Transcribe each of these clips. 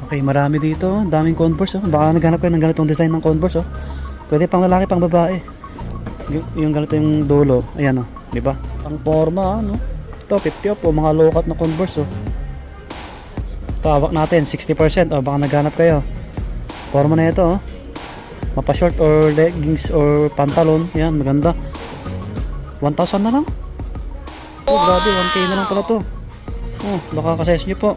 Okay, marami dito. Daming Converse. Oh. Baka naghanap kayo ng ganitong design ng Converse. Oh. Pwede pang lalaki, pang babae. Yung ganito yung dulo. Ayan, oh. Diba? Pang forma, no? Ito, 50 off. Oh. Mga low-cut na Converse. Oh. Tawak natin, 60%. Oh. Baka naghanap kayo. Forma na ito. Oh. Mapa-short or leggings or pantalon. Ayan, maganda. 1,000 na lang. Oh, grabe. 1K na lang pala to. Oh, baka kasize nyo po.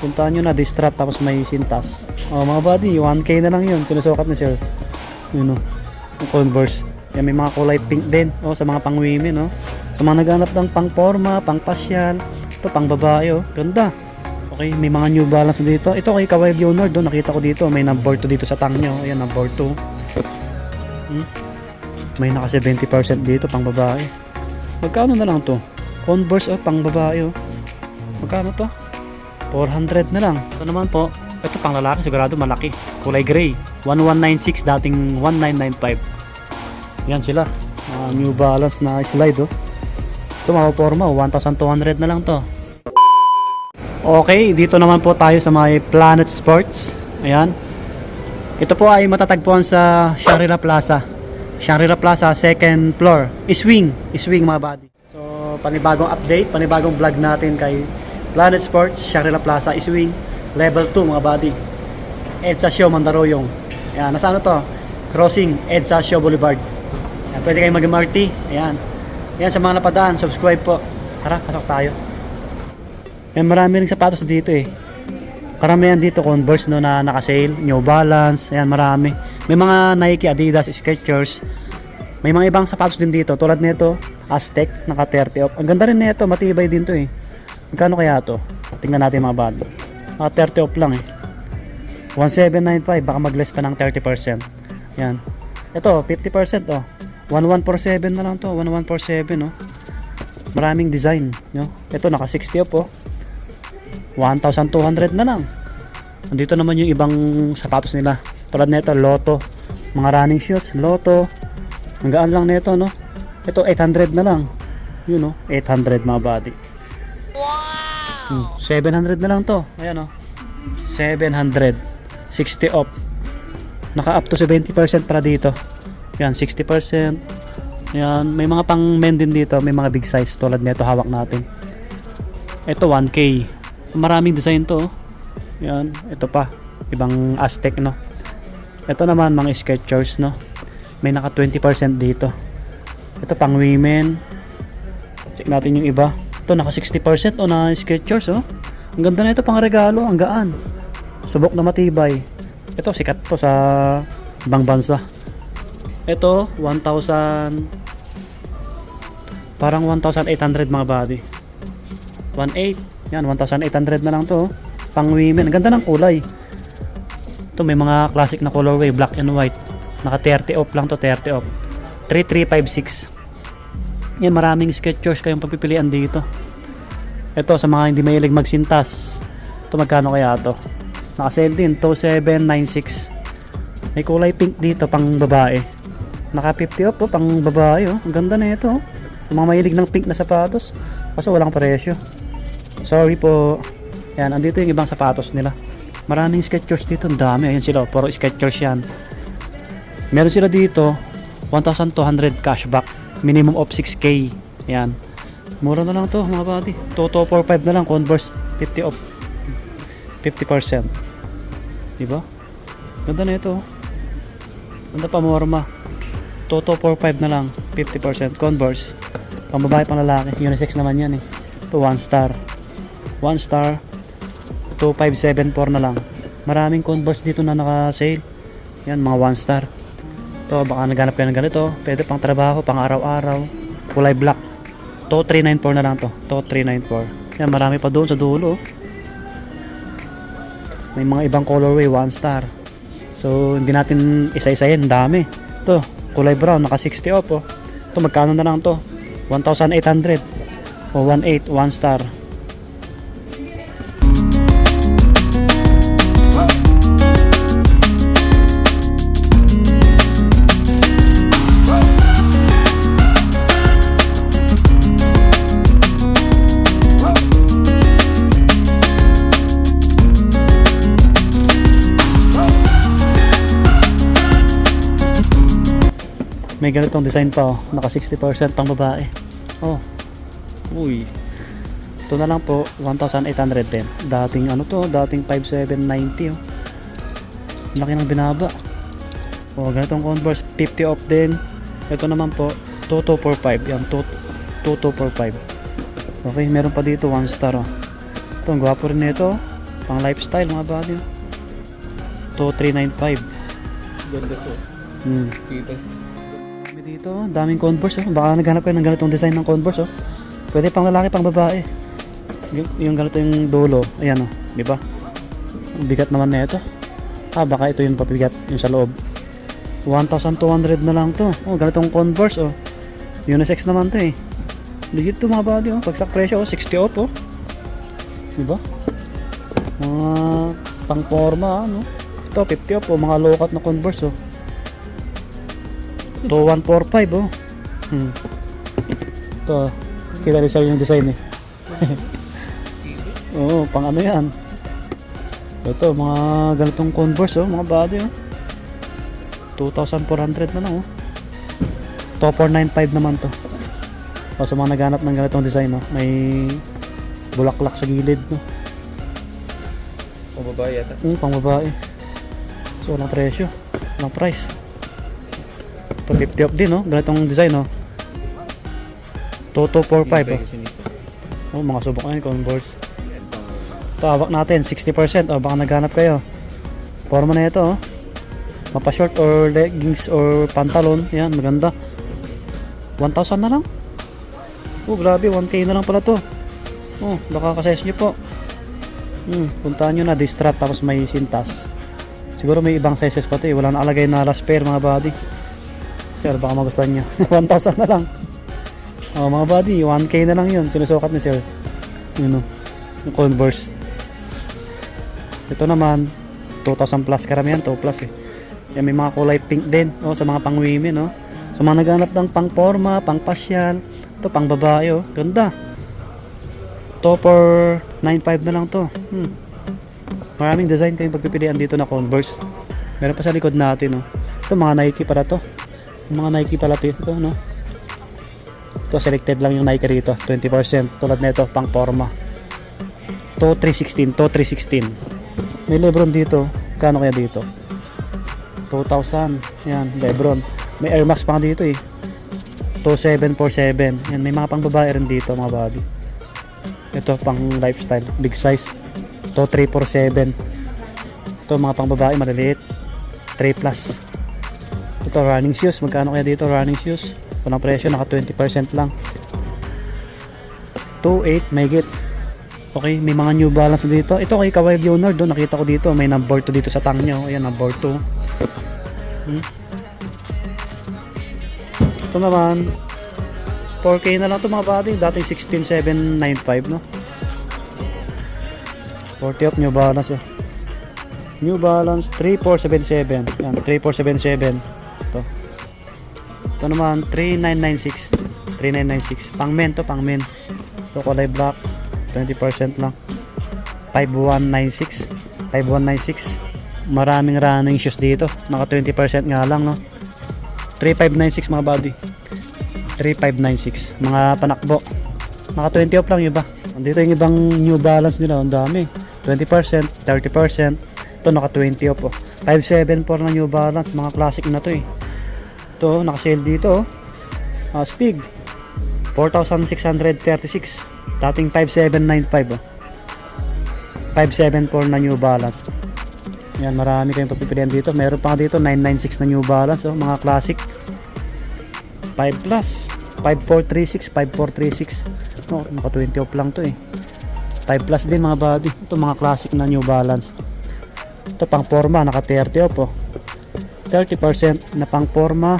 Puntahan nyo na, distrap tapos may sintas. Oh, mga buddy, 1K na lang yun. Sinusukat ni sir. Yun o, Converse. Yan, may mga kulay pink din. Oh, sa mga pang women, oh. Sa mga naghanap ng pang forma, pang pasyal. Ito, pang babae, oh. Ganda. Okay, may mga New Balance dito. Ito kay Kawhi Leonard, oh. Nakita ko dito. May number 2 dito sa tang nyo. Ayan, number 2. May naka 70% dito, pang babae. Magkano na lang to? Converse, oh, pang babae, oh. Magkano to? 400 na lang. Ito naman po, ito pang lalaki, sigurado malaki. Kulay gray. 1196, dating 1995. Yan sila. New Balance na slide, oh. Ito mga forma, 1,200 na lang to. Okay, dito naman po tayo sa may Planet Sports. Ayan. Ito po ay matatagpuan sa Shangri-La Plaza. Shangri-La Plaza, second floor. Iswing mga buddy. So, panibagong update, panibagong vlog natin kay Planet Sports, Shangri-La Plaza, Iswing, level 2 mga buddy. EDSA Show, Mandaluyong. Ayan, nasa ano to? Crossing, EDSA Show Boulevard. Ayan, pwede kayong mag-MRT. Ayan. Ayan, sa mga napadaan, subscribe po. Tara, pasok tayo. Ayan, marami rin sapatos dito eh. Karamihan dito Converse no, na naka-sale, New Balance, ayan, marami. May mga Nike, Adidas, Skechers. May mga ibang sapatos din dito, tulad nito, Aztec, naka 30 off. Ang ganda rin nito, matibay din to eh. Magkano kaya to? Tingnan natin mga buddy. Naka 30 off lang eh. 1795, baka mag-less pa ng 30%. Yan. Ito, 50% oh. 1147 na lang to, 1147 oh. Maraming design, no? Ito naka 60 off oh. 1,200 na lang. Nandito naman yung ibang sapatos nila. Tulad nito, Lotto. Mga running shoes, Lotto. Ang gaan lang nito, no? Ito, 800 na lang. Yun, no? 800 mga buddy. Wow! 700 na lang to. Ayan, no? 700. 60 off. Naka up to 70% para dito. Yan, 60%. Yan, may mga pang men din dito. May mga big size. Tulad nito, hawak natin. Ito, 1K. Maraming design to. Yan, ito pa. Ibang Aztec, no? Ito naman, mga Skechers, no? May naka 20% dito. Ito pang women. Check natin yung iba. Ito naka 60% o na Skechers, oh. Ang ganda na ito, pang regalo. Ang gaan. Subok na matibay. Ito, sikat to sa ibang bansa. Ito, 1,000. Parang 1,800 mga body. 1,800. Yan, 1,800 na lang to. Pang women. Ang ganda ng kulay. Ito may mga classic na colorway, black and white. Naka 30 off lang to, 30 off. 3,356. Yan, maraming Skechers kayong pagpipilian dito. Ito sa mga hindi mahilig magsintas. Ito magkano kaya to? Naka-sale din, 2,796. May kulay pink dito, pang babae. Naka 50 off, oh, pang babae, oh. Ang ganda na ito, oh. Yung mga mahilig ng pink na sapatos. Kaso walang presyo. Sorry po. Yan, andito yung ibang sapatos nila. Maraming Skechers dito, ang dami. Ayun sila, puro Skechers yan. Meron sila dito 1,200 cashback, minimum of 6K. Yan, mura na lang to mga buddy. 2,245 na lang. Converse 50 off, 50%. Diba? Ganda na ito. Ganda pa, morma. 2,245 na lang, 50%. Converse, pang babae, pang lalaki. Unisex naman yan eh. Ito 1 star, 1 star, 2,574 na lang. Maraming Converse dito na naka-sale. Yan, mga 1 star. Ito, baka naghanap kayo ng ganito. Pwede pang trabaho, pang araw-araw. Kulay black. 2,394 na lang to. 2,394. Yan, marami pa doon sa dulo. May mga ibang colorway, 1 star. So, hindi natin isa-isahin. Dami. Ito, kulay brown, naka 60 off. Oh. Ito, magkano na lang to? 1,800. O 1,800, 1 star. May ganitong design pa oh. Naka 60% pang babae. Oh. Uy. Ito na lang po, 1,810. Dating ano to, dating 5,790 oh. Laki ng binaba. Oh, ganitong Converse, 50 off din. Ito naman po, 2245. Yan, 2245. Okay, meron pa dito 1 star oh. Ito, ang gwapo rin nito. Pang lifestyle mga buddy. 2395. Ganda to. Kita. Dito, daming Converse oh. Baka naghanap kayo ng ganitong design ng Converse oh. Pwede pang lalaki, pang babae. Yung ganito yung dulo. Ayan oh, di ba? Ang bigat naman na ito. Baka ito yung pabigat, yung sa loob. 1,200 na lang to. Oh, ganitong Converse oh. Unisex naman to eh. Legit to mga buddy oh. Pagsak presyo oh, 60 off oh. Diba? Mga pang forma no. Ito 50 off oh, mga low-cut na Converse oh. Ito 145 oh. Ito, kita rin sa'yo yung design eh. Oo, pang ano yan. Ito, mga ganitong Converse oh, mga buddy oh. 2,400 na lang oh. Ito 495 naman to. O sa mga naghanap ng ganitong design oh, may bulaklak sa gilid no. Pang babae yata. Pang babae. So walang presyo, walang price. Ito 50 off din oh, ganitong design oh. 2245 oh. Oh, mga subok na yun, Converse. Ito, hawak natin 60%. O, baka naghanap kayo. Forma na ito oh. Mapa short or leggings or pantalon. Yan, maganda. 1,000 na lang. Oh, grabe, 1K na lang pala to. Oh, baka kasize nyo po. Puntahan nyo na, distrap tapos may sintas. Siguro may ibang sizes pa to eh. Wala nakalagay na last pair mga buddy. Sir, baka magustuhan nyo. 1,000 na lang. Oh, mga buddy, 1K na lang yun. Sinusukat ni sir. Yun oh, yung Converse. Ito naman 2,000 plus, karamihan 2 plus eh. Yan, may mga kulay pink din oh, sa mga pang women oh. Sa mga naghanap ng pang forma, pang pasyal. Ito pang babae oh, ganda. Ito for 9,500 na lang to. Maraming design kayong pagpipilian dito na Converse. Meron pa sa likod natin oh. Ito mga Nike para to. Mga Nike pala ito no. Ito selected lang yung Nike rito, 20%. Tulad nito pang forma. To 316. May Lebron dito. Kano kaya dito? 2,000. Yan, Lebron. May Air Max pa dito eh. 2747. Yan, may mga pang babae rin dito mga buddy. Ito pang lifestyle, big size. Ito 347. Ito mga pang babae maliliit. 3 plus. Ito running shoes. Magkano kaya dito running shoes? Walang presyo, naka 20% lang. 2,800 may get. Okay, may mga New Balance dito. Ito kay Kawhi Leonard, nakita ko dito. May number 2 dito sa tang nyo. Ayan, number 2. Ito naman, 4K na lang ito mga buddy. Dating 16,795 no? 40 off New Balance. New Balance 3477. Yan, 3477. Ito naman, 3996. 3996. Pang men to, pang men. Ito kulay black. 20% lang. 5196. 5196. Maraming running shoes dito. Naka 20% nga lang no. 3596 mga buddy. 3596. Mga panakbo. Naka 20 off lang yung iba. Dito yung ibang New Balance nila. Ang dami. 20%, 30%. Ito naka 20 off oh. 574 na New Balance. Mga classic na to eh. Ito naka sale dito oh. Stig 4,636. Dating 5,795 oh. 574 na New Balance. Yan, marami kayong pagpipilian dito. Meron pa dito 996 na New Balance oh, mga classic. 5 plus 5436, 5436. Oh, naka 20 off lang to eh. 5 plus din mga buddy. Ito mga classic na New Balance. Ito pang forma, naka 30 off oh. 30% na pang forma.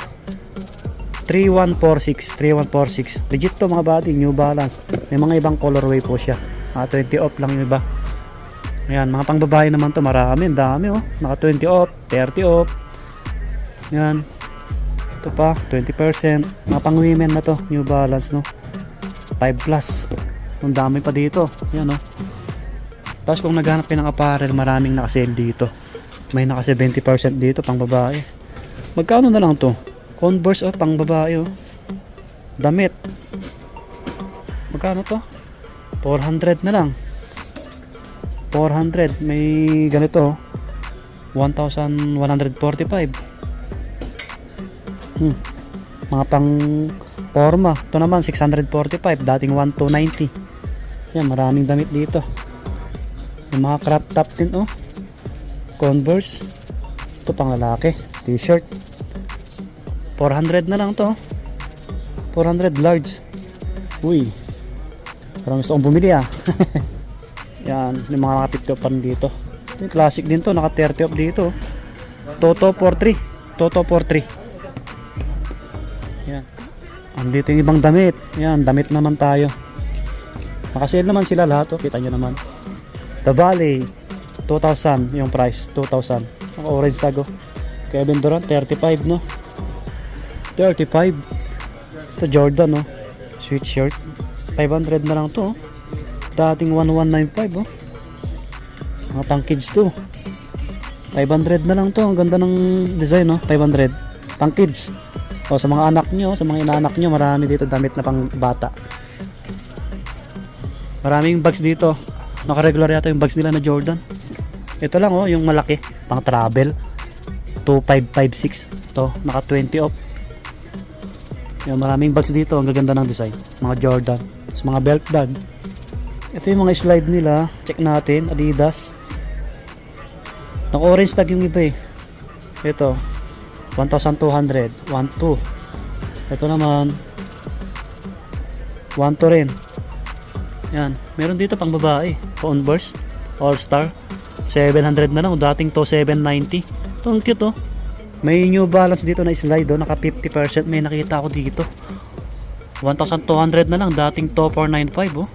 3146, 3146. Legit to mga buddy, New Balance. May mga ibang colorway po siya. 20 off lang yung iba. Ayan, mga pang babae naman to, marami, dami oh. Naka 20 off, 30 off. Ayan. Ito pa, 20%. Mga pang women na to, New Balance no. 5 plus. Ang dami pa dito. Ayan oh. Tapos kung naghanap kayo ng apparel, maraming nakasale dito. May naka 70% dito pang babae. Magkano na lang to? Converse oh, pang babae oh. Damit. Magkano to? 400 na lang. 400. May ganito oh. 1,145. Mga pang forma. Ito naman 645. Dating 1,290. Yan, maraming damit dito. Yung mga crop top din oh. Converse. Ito pang lalaki. T-shirt. 400 na lang to. 400 large. Uy. Parang gusto kong bumili ah. Yan, yung mga nakapit ko pa rin dito. Yung classic din to, naka 30 off dito. Toto 43. Toto 43. Yan. Andito yung ibang damit. Yan, damit naman tayo. Nakasale naman sila lahat oh. Kita nyo naman. The Valley 2,000 yung price. 2,000. Ang orange tag oh. Kevin Durant 35 no. 35. Ito Jordan oh. Sweatshirt 500 na lang to oh. Dating 1,195 oh. Mga pang kids to. 500 na lang to. Ang ganda ng design no. 500 pang kids. O sa mga anak nyo, sa mga inaanak nyo, marami dito damit na pang bata. Maraming bags dito. Naka-regular yata yung bags nila na Jordan. Ito lang oh, yung malaki, pang travel. 2,556. Ito, naka 20 off. Yung maraming bags dito, ang gaganda ng design. Mga Jordan. Tapos mga belt bag. Ito yung mga slide nila. Check natin, Adidas. Naka orange tag yung iba eh. Ito 1,200. 1,200. Ito naman 1,200 rin. Yan. Meron dito pang babae. Converse All Star 700 na lang. Dating to 790. Ito ang cute oh. May New Balance dito na slide oh. Naka 50%. May nakita ako dito. 1,200 na lang. Dating to 495 oh.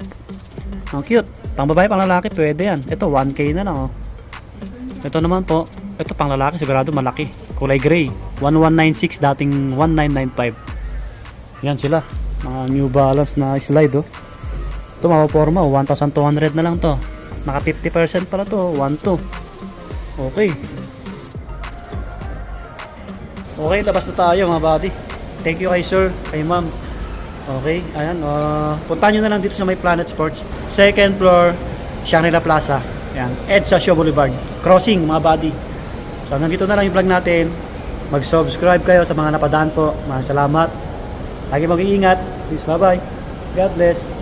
Ang cute. Pang babae, pang lalaki, pwede yan. Ito 1K na lang oh. Ito naman po, ito pang lalaki, sigurado malaki. Kulay gray, 1,196, dating 1,995. Yan sila, mga New Balance na slide oh. Ito mga forma, 1,200 na lang to. Naka 50% pala to, 1,200. Okay. Okay, labas na tayo mga buddy. Thank you kay sir, kay ma'am. Okay, ayan, punta nyo na lang dito sa may Planet Sports. Second floor, Shangri-La Plaza. Ayan, EDSA Shaw Boulevard. Crossing mga buddy. So hanggang dito na lang yung vlog natin. Mag-subscribe kayo sa mga napadaan po. Maraming salamat. Lagi mag-iingat. Peace, bye-bye. God bless.